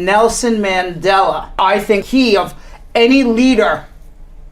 Nelson Mandela. I think he, of any leader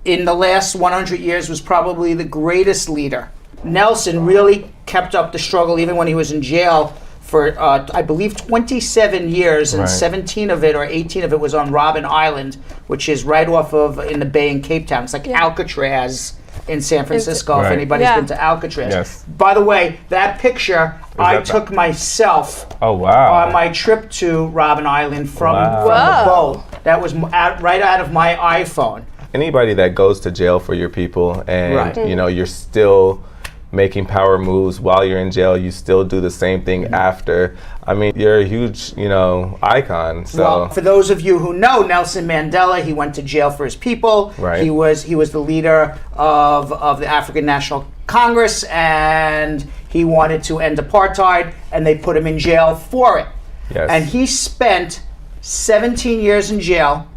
in the last 100 years, was probably the greatest leader. Nelson really kept up the struggle even when he was in jail for, I believe, 27 years, and 17 of it, or 18 of it, was on Robben Island, which is right off of, in the bay in Cape Town. It's like Alcatraz in San Francisco, if anybody's been to Alcatraz. Yes. By the way, that picture I took myself on my trip to Robben Island from the boat. That was right out of my iPhone. Anybody that goes to jail for your people and you know, you're still making power moves while you're in jail, you still do the same thing after. I mean, you're a huge, you know, icon. So, well, for those of you who know Nelson Mandela, he went to jail for his people. He was the leader of the African National Congress, and he wanted to end apartheid, and they put him in jail for it. And he spent 17 years in jail.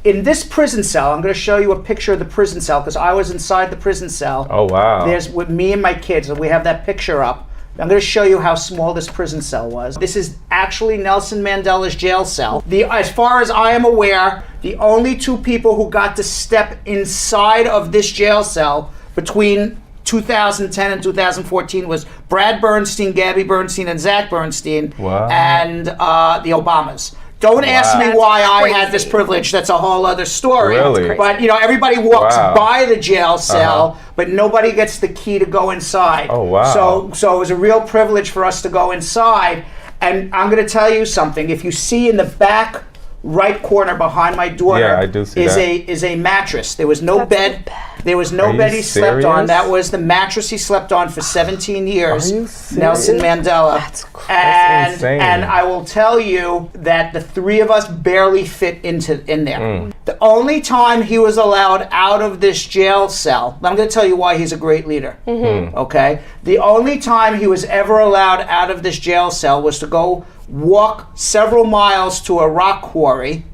In this prison cell, I'm going to show you a picture of the prison cell because I was inside the prison cell. Oh, wow. There's with me and my kids, and we have that picture up. I'm going to show you how small this prison cell was. This is actually Nelson Mandela's jail cell. As far as I am aware, the only two people who got to step inside of this jail cell between 2010 and 2014 was Brad Bernstein, Gabby Bernstein, and Zach Bernstein, and the Obamas. Don't ask me why I had this privilege. That's a whole other story. Really? But you know, everybody walks by the jail cell, but nobody gets the key to go inside. Oh, wow. So it was a real privilege for us to go inside. And I'm going to tell you something. If you see in the back right corner behind my daughter, I do see is a mattress. There was no bed. There was no bed he slept on. That was the mattress he slept on for 17 years. Nelson Mandela. That's insane. And I will tell you that the three of us barely fit in there. The only time he was allowed out of this jail cell, I'm going to tell you why he's a great leader. Okay? The only time he was ever allowed out of this jail cell was to go walk several miles to a rock quarry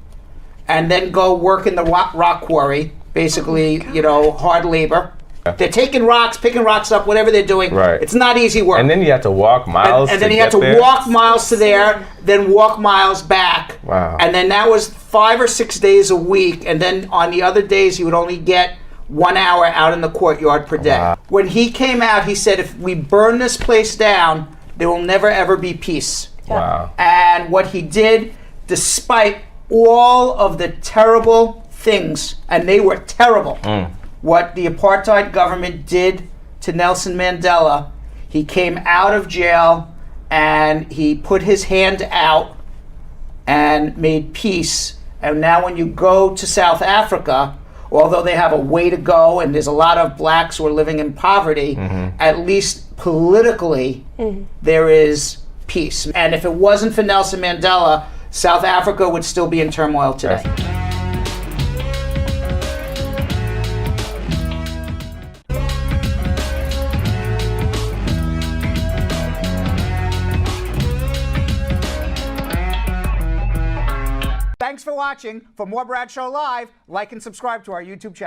and then go work in the rock quarry. Basically, you know, hard labor. They're taking rocks, picking rocks up, whatever they're doing. It's not easy work. And then you have to walk miles and then you have to walk miles to there, then walk miles back. And then that was 5 or 6 days a week. And then on the other days, he would only get 1 hour out in the courtyard per day. When he came out, he said, if we burn this place down, there will never, ever be peace. And what he did, despite all of the terrible things, and they were terrible, what the apartheid government did to Nelson Mandela, he came out of jail and he put his hand out and made peace. And now when you go to South Africa, although they have a way to go and there's a lot of blacks who are living in poverty, at least politically, there is peace. And if it wasn't for Nelson Mandela, South Africa would still be in turmoil today. Thanks for watching. For more Brad Show Live, like and subscribe to our YouTube channel.